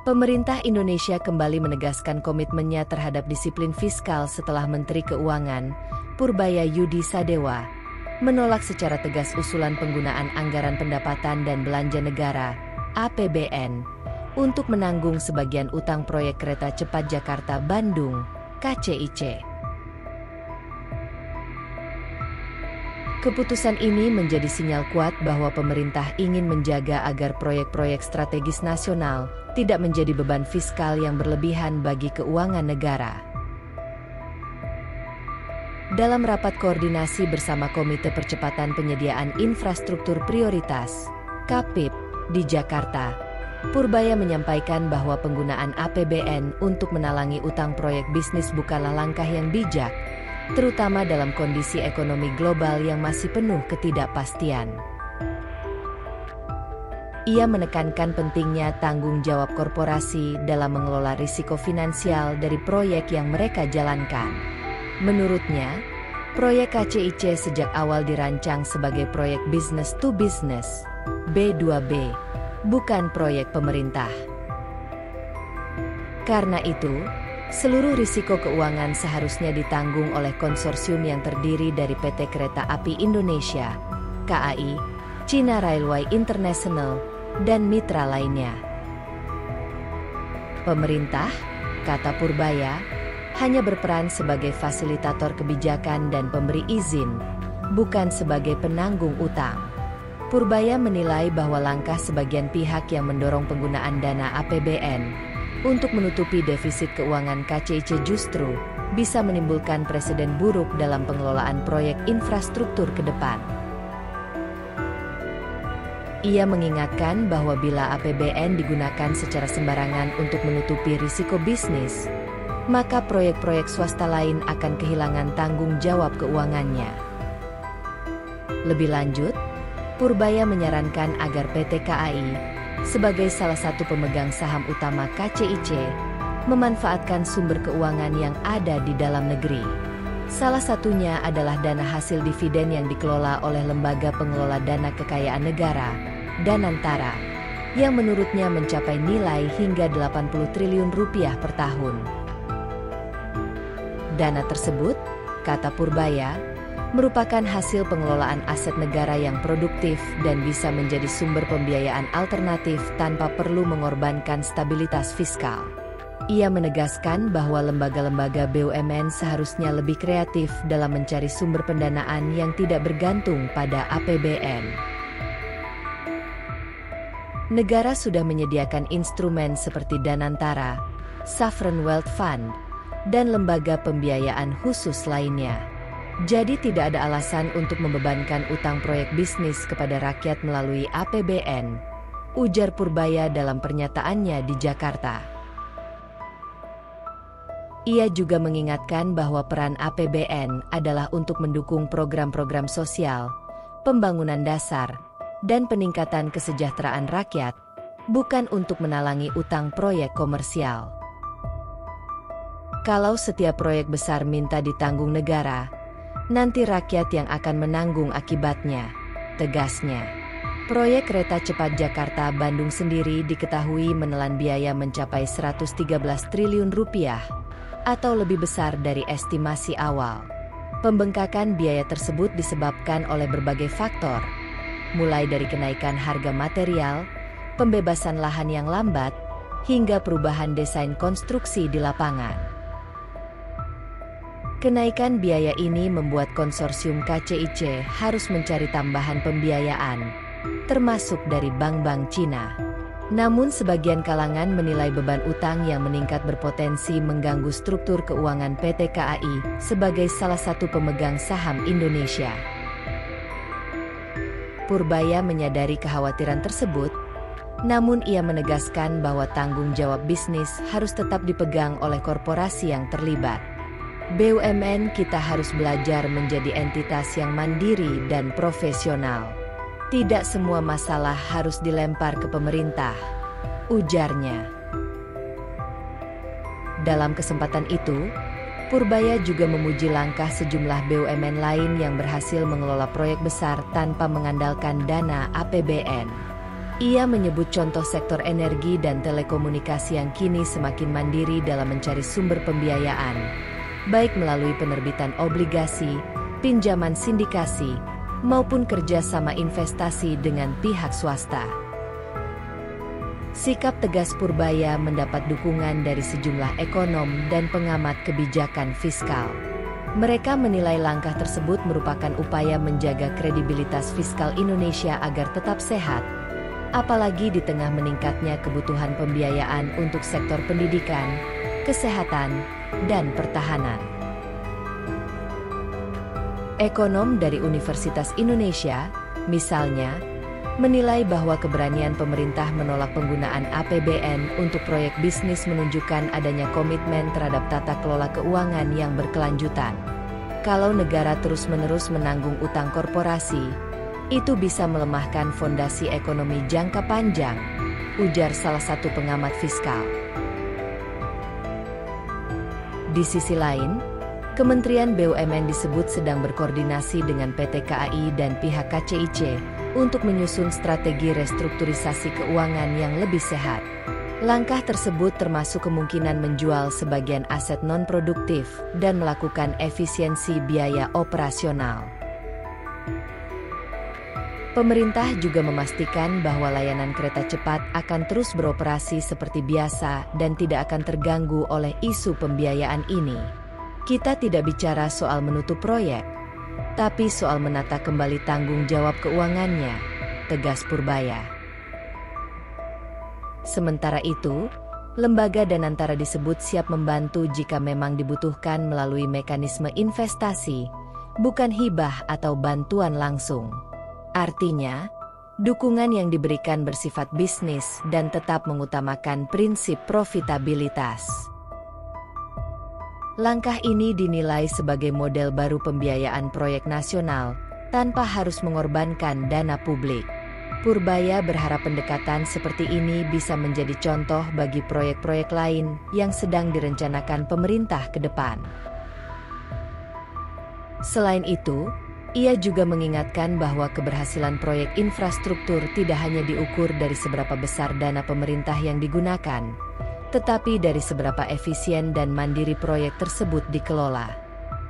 Pemerintah Indonesia kembali menegaskan komitmennya terhadap disiplin fiskal setelah Menteri Keuangan, Purbaya Yudi Sadewa, menolak secara tegas usulan penggunaan anggaran pendapatan dan belanja negara, APBN, untuk menanggung sebagian utang proyek kereta cepat Jakarta-Bandung, KCIC. Keputusan ini menjadi sinyal kuat bahwa pemerintah ingin menjaga agar proyek-proyek strategis nasional tidak menjadi beban fiskal yang berlebihan bagi keuangan negara. Dalam rapat koordinasi bersama Komite Percepatan Penyediaan Infrastruktur Prioritas, KPIP, di Jakarta, Purbaya menyampaikan bahwa penggunaan APBN untuk menalangi utang proyek bisnis bukanlah langkah yang bijak, terutama dalam kondisi ekonomi global yang masih penuh ketidakpastian. Ia menekankan pentingnya tanggung jawab korporasi dalam mengelola risiko finansial dari proyek yang mereka jalankan. Menurutnya, proyek KCIC sejak awal dirancang sebagai proyek business to business, B2B, bukan proyek pemerintah. Karena itu, seluruh risiko keuangan seharusnya ditanggung oleh konsorsium yang terdiri dari PT Kereta Api Indonesia, KAI, China Railway International, dan mitra lainnya. Pemerintah, kata Purbaya, hanya berperan sebagai fasilitator kebijakan dan pemberi izin, bukan sebagai penanggung utang. Purbaya menilai bahwa langkah sebagian pihak yang mendorong penggunaan dana APBN untuk menutupi defisit keuangan KCIC justru bisa menimbulkan presiden buruk dalam pengelolaan proyek infrastruktur ke depan. Ia mengingatkan bahwa bila APBN digunakan secara sembarangan untuk menutupi risiko bisnis, maka proyek-proyek swasta lain akan kehilangan tanggung jawab keuangannya. Lebih lanjut, Purbaya menyarankan agar PT KAI sebagai salah satu pemegang saham utama KCIC, memanfaatkan sumber keuangan yang ada di dalam negeri. Salah satunya adalah dana hasil dividen yang dikelola oleh Lembaga Pengelola Dana Kekayaan Negara, Danantara, yang menurutnya mencapai nilai hingga 80 triliun rupiah per tahun. Dana tersebut, kata Purbaya, merupakan hasil pengelolaan aset negara yang produktif dan bisa menjadi sumber pembiayaan alternatif tanpa perlu mengorbankan stabilitas fiskal. Ia menegaskan bahwa lembaga-lembaga BUMN seharusnya lebih kreatif dalam mencari sumber pendanaan yang tidak bergantung pada APBN. Negara sudah menyediakan instrumen seperti Danantara, Sovereign Wealth Fund, dan lembaga pembiayaan khusus lainnya. Jadi tidak ada alasan untuk membebankan utang proyek bisnis kepada rakyat melalui APBN, ujar Purbaya dalam pernyataannya di Jakarta. Ia juga mengingatkan bahwa peran APBN adalah untuk mendukung program-program sosial, pembangunan dasar, dan peningkatan kesejahteraan rakyat, bukan untuk menalangi utang proyek komersial. Kalau setiap proyek besar minta ditanggung negara, nanti rakyat yang akan menanggung akibatnya, tegasnya. Proyek kereta cepat Jakarta-Bandung sendiri diketahui menelan biaya mencapai 113 triliun rupiah, atau lebih besar dari estimasi awal. Pembengkakan biaya tersebut disebabkan oleh berbagai faktor, mulai dari kenaikan harga material, pembebasan lahan yang lambat, hingga perubahan desain konstruksi di lapangan. Kenaikan biaya ini membuat konsorsium KCIC harus mencari tambahan pembiayaan, termasuk dari bank-bank Cina. Namun sebagian kalangan menilai beban utang yang meningkat berpotensi mengganggu struktur keuangan PT KAI sebagai salah satu pemegang saham Indonesia. Purbaya menyadari kekhawatiran tersebut, namun ia menegaskan bahwa tanggung jawab bisnis harus tetap dipegang oleh korporasi yang terlibat. BUMN kita harus belajar menjadi entitas yang mandiri dan profesional. Tidak semua masalah harus dilempar ke pemerintah, ujarnya. Dalam kesempatan itu, Purbaya juga memuji langkah sejumlah BUMN lain yang berhasil mengelola proyek besar tanpa mengandalkan dana APBN. Ia menyebut contoh sektor energi dan telekomunikasi yang kini semakin mandiri dalam mencari sumber pembiayaan, baik melalui penerbitan obligasi, pinjaman sindikasi, maupun kerjasama investasi dengan pihak swasta. Sikap tegas Purbaya mendapat dukungan dari sejumlah ekonom dan pengamat kebijakan fiskal. Mereka menilai langkah tersebut merupakan upaya menjaga kredibilitas fiskal Indonesia agar tetap sehat, apalagi di tengah meningkatnya kebutuhan pembiayaan untuk sektor pendidikan, kesehatan, dan pertahanan. Ekonom dari Universitas Indonesia, misalnya, menilai bahwa keberanian pemerintah menolak penggunaan APBN untuk proyek bisnis menunjukkan adanya komitmen terhadap tata kelola keuangan yang berkelanjutan. Kalau negara terus-menerus menanggung utang korporasi, itu bisa melemahkan fondasi ekonomi jangka panjang, ujar salah satu pengamat fiskal. Di sisi lain, Kementerian BUMN disebut sedang berkoordinasi dengan PT KAI dan pihak KCIC untuk menyusun strategi restrukturisasi keuangan yang lebih sehat. Langkah tersebut termasuk kemungkinan menjual sebagian aset non-produktif dan melakukan efisiensi biaya operasional. Pemerintah juga memastikan bahwa layanan kereta cepat akan terus beroperasi seperti biasa dan tidak akan terganggu oleh isu pembiayaan ini. Kita tidak bicara soal menutup proyek, tapi soal menata kembali tanggung jawab keuangannya, tegas Purbaya. Sementara itu, lembaga Danantara disebut siap membantu jika memang dibutuhkan melalui mekanisme investasi, bukan hibah atau bantuan langsung. Artinya, dukungan yang diberikan bersifat bisnis dan tetap mengutamakan prinsip profitabilitas. Langkah ini dinilai sebagai model baru pembiayaan proyek nasional, tanpa harus mengorbankan dana publik. Purbaya berharap pendekatan seperti ini bisa menjadi contoh bagi proyek-proyek lain yang sedang direncanakan pemerintah ke depan. Selain itu, ia juga mengingatkan bahwa keberhasilan proyek infrastruktur tidak hanya diukur dari seberapa besar dana pemerintah yang digunakan, tetapi dari seberapa efisien dan mandiri proyek tersebut dikelola.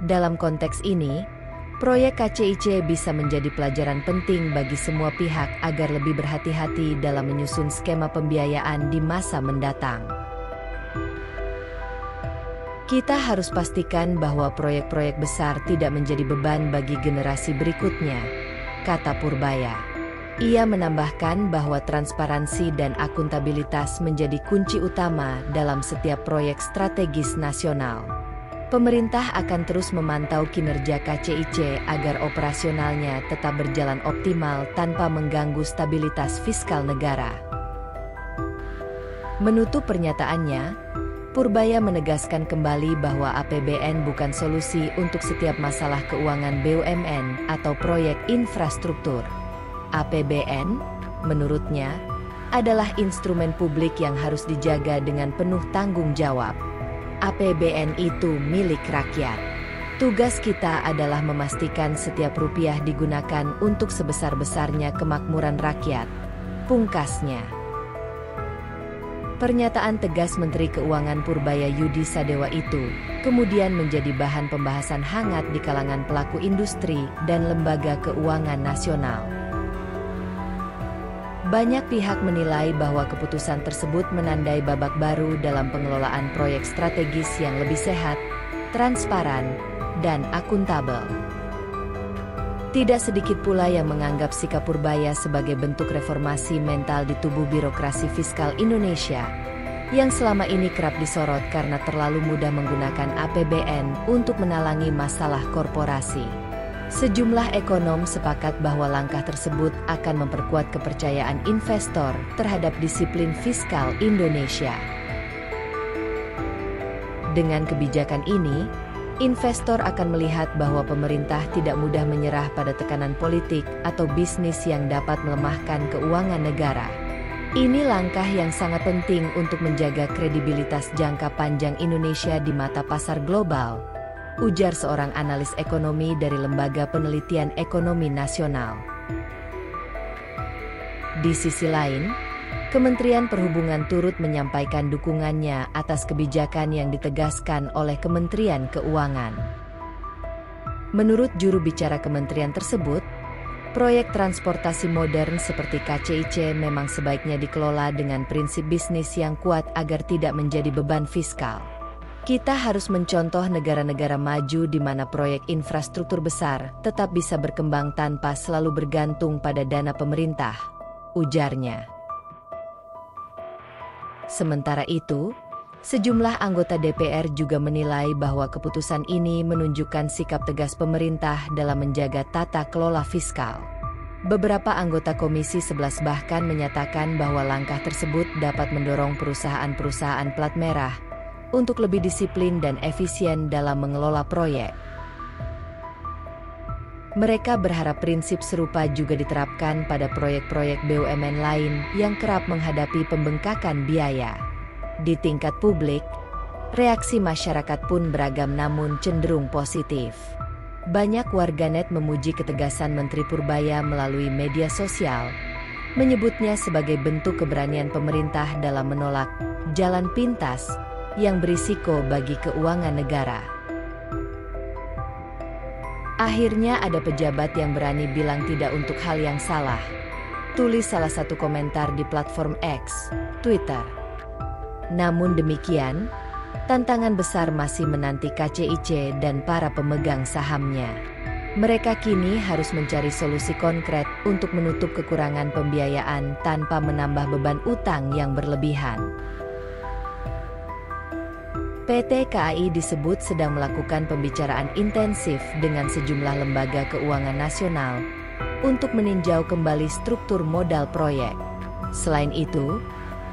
Dalam konteks ini, proyek KCIC bisa menjadi pelajaran penting bagi semua pihak agar lebih berhati-hati dalam menyusun skema pembiayaan di masa mendatang. Kita harus pastikan bahwa proyek-proyek besar tidak menjadi beban bagi generasi berikutnya, kata Purbaya. Ia menambahkan bahwa transparansi dan akuntabilitas menjadi kunci utama dalam setiap proyek strategis nasional. Pemerintah akan terus memantau kinerja KCIC agar operasionalnya tetap berjalan optimal tanpa mengganggu stabilitas fiskal negara. Menutup pernyataannya, Purbaya menegaskan kembali bahwa APBN bukan solusi untuk setiap masalah keuangan BUMN atau proyek infrastruktur. APBN, menurutnya, adalah instrumen publik yang harus dijaga dengan penuh tanggung jawab. APBN itu milik rakyat. Tugas kita adalah memastikan setiap rupiah digunakan untuk sebesar-besarnya kemakmuran rakyat, pungkasnya. Pernyataan tegas Menteri Keuangan Purbaya Yudi Sadewa itu kemudian menjadi bahan pembahasan hangat di kalangan pelaku industri dan lembaga keuangan nasional. Banyak pihak menilai bahwa keputusan tersebut menandai babak baru dalam pengelolaan proyek strategis yang lebih sehat, transparan, dan akuntabel. Tidak sedikit pula yang menganggap sikap Purbaya sebagai bentuk reformasi mental di tubuh birokrasi fiskal Indonesia, yang selama ini kerap disorot karena terlalu mudah menggunakan APBN untuk menalangi masalah korporasi. Sejumlah ekonom sepakat bahwa langkah tersebut akan memperkuat kepercayaan investor terhadap disiplin fiskal Indonesia. Dengan kebijakan ini, investor akan melihat bahwa pemerintah tidak mudah menyerah pada tekanan politik atau bisnis yang dapat melemahkan keuangan negara. Ini langkah yang sangat penting untuk menjaga kredibilitas jangka panjang Indonesia di mata pasar global, ujar seorang analis ekonomi dari Lembaga Penelitian Ekonomi Nasional. Di sisi lain, Kementerian Perhubungan turut menyampaikan dukungannya atas kebijakan yang ditegaskan oleh Kementerian Keuangan. Menurut juru bicara kementerian tersebut, proyek transportasi modern seperti KCIC memang sebaiknya dikelola dengan prinsip bisnis yang kuat agar tidak menjadi beban fiskal. Kita harus mencontoh negara-negara maju di mana proyek infrastruktur besar tetap bisa berkembang tanpa selalu bergantung pada dana pemerintah, ujarnya. Sementara itu, sejumlah anggota DPR juga menilai bahwa keputusan ini menunjukkan sikap tegas pemerintah dalam menjaga tata kelola fiskal. Beberapa anggota Komisi 11 bahkan menyatakan bahwa langkah tersebut dapat mendorong perusahaan-perusahaan plat merah untuk lebih disiplin dan efisien dalam mengelola proyek. Mereka berharap prinsip serupa juga diterapkan pada proyek-proyek BUMN lain yang kerap menghadapi pembengkakan biaya. Di tingkat publik, reaksi masyarakat pun beragam namun cenderung positif. Banyak warganet memuji ketegasan Menteri Purbaya melalui media sosial, menyebutnya sebagai bentuk keberanian pemerintah dalam menolak jalan pintas yang berisiko bagi keuangan negara. Akhirnya ada pejabat yang berani bilang tidak untuk hal yang salah, tulis salah satu komentar di platform X, Twitter. Namun demikian, tantangan besar masih menanti KCIC dan para pemegang sahamnya. Mereka kini harus mencari solusi konkret untuk menutup kekurangan pembiayaan tanpa menambah beban utang yang berlebihan. PT KAI disebut sedang melakukan pembicaraan intensif dengan sejumlah lembaga keuangan nasional untuk meninjau kembali struktur modal proyek. Selain itu,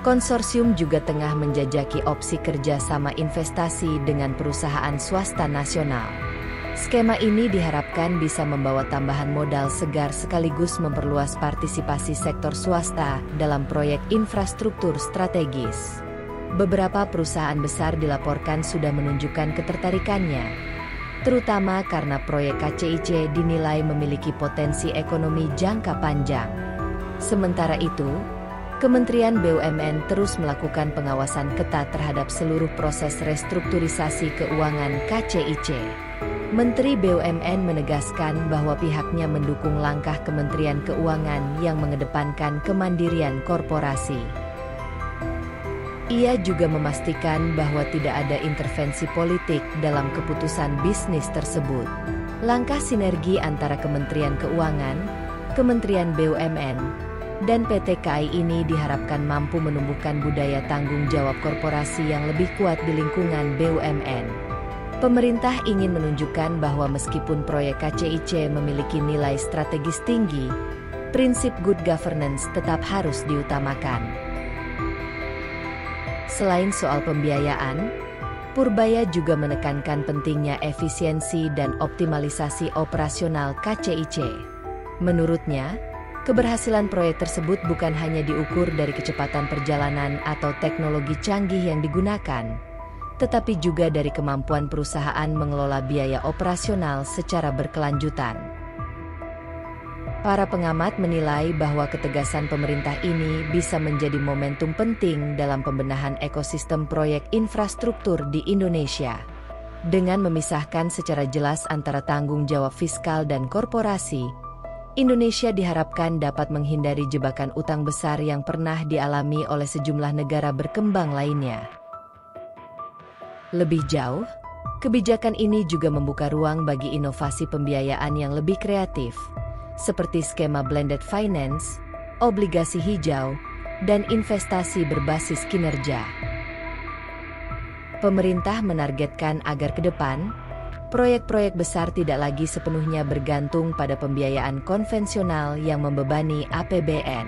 konsorsium juga tengah menjajaki opsi kerjasama investasi dengan perusahaan swasta nasional. Skema ini diharapkan bisa membawa tambahan modal segar sekaligus memperluas partisipasi sektor swasta dalam proyek infrastruktur strategis. Beberapa perusahaan besar dilaporkan sudah menunjukkan ketertarikannya, terutama karena proyek KCIC dinilai memiliki potensi ekonomi jangka panjang. Sementara itu, Kementerian BUMN terus melakukan pengawasan ketat terhadap seluruh proses restrukturisasi keuangan KCIC. Menteri BUMN menegaskan bahwa pihaknya mendukung langkah Kementerian Keuangan yang mengedepankan kemandirian korporasi. Ia juga memastikan bahwa tidak ada intervensi politik dalam keputusan bisnis tersebut. Langkah sinergi antara Kementerian Keuangan, Kementerian BUMN, dan PT KAI ini diharapkan mampu menumbuhkan budaya tanggung jawab korporasi yang lebih kuat di lingkungan BUMN. Pemerintah ingin menunjukkan bahwa meskipun proyek KCIC memiliki nilai strategis tinggi, prinsip good governance tetap harus diutamakan. Selain soal pembiayaan, Purbaya juga menekankan pentingnya efisiensi dan optimalisasi operasional KCIC. Menurutnya, keberhasilan proyek tersebut bukan hanya diukur dari kecepatan perjalanan atau teknologi canggih yang digunakan, tetapi juga dari kemampuan perusahaan mengelola biaya operasional secara berkelanjutan. Para pengamat menilai bahwa ketegasan pemerintah ini bisa menjadi momentum penting dalam pembenahan ekosistem proyek infrastruktur di Indonesia. Dengan memisahkan secara jelas antara tanggung jawab fiskal dan korporasi, Indonesia diharapkan dapat menghindari jebakan utang besar yang pernah dialami oleh sejumlah negara berkembang lainnya. Lebih jauh, kebijakan ini juga membuka ruang bagi inovasi pembiayaan yang lebih kreatif, seperti skema blended finance, obligasi hijau, dan investasi berbasis kinerja. Pemerintah menargetkan agar ke depan, proyek-proyek besar tidak lagi sepenuhnya bergantung pada pembiayaan konvensional yang membebani APBN.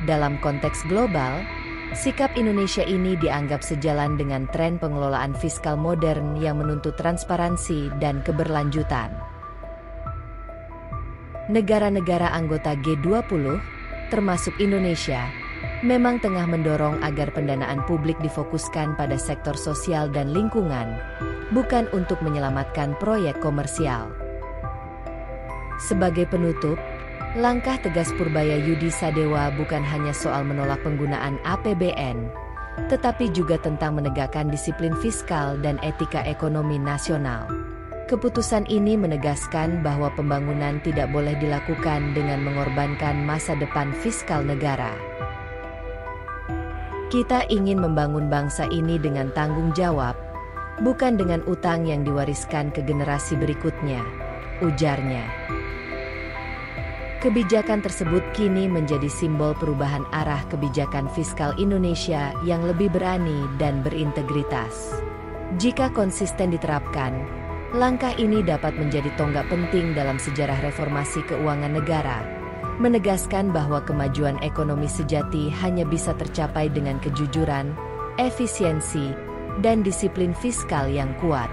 Dalam konteks global, sikap Indonesia ini dianggap sejalan dengan tren pengelolaan fiskal modern yang menuntut transparansi dan keberlanjutan. Negara-negara anggota G20, termasuk Indonesia, memang tengah mendorong agar pendanaan publik difokuskan pada sektor sosial dan lingkungan, bukan untuk menyelamatkan proyek komersial. Sebagai penutup, Langkah tegas Purbayayudi Sadewa bukan hanya soal menolak penggunaan APBN, tetapi juga tentang menegakkan disiplin fiskal dan etika ekonomi nasional. Keputusan ini menegaskan bahwa pembangunan tidak boleh dilakukan dengan mengorbankan masa depan fiskal negara. Kita ingin membangun bangsa ini dengan tanggung jawab, bukan dengan utang yang diwariskan ke generasi berikutnya, ujarnya. Kebijakan tersebut kini menjadi simbol perubahan arah kebijakan fiskal Indonesia yang lebih berani dan berintegritas. Jika konsisten diterapkan, langkah ini dapat menjadi tonggak penting dalam sejarah reformasi keuangan negara, menegaskan bahwa kemajuan ekonomi sejati hanya bisa tercapai dengan kejujuran, efisiensi, dan disiplin fiskal yang kuat.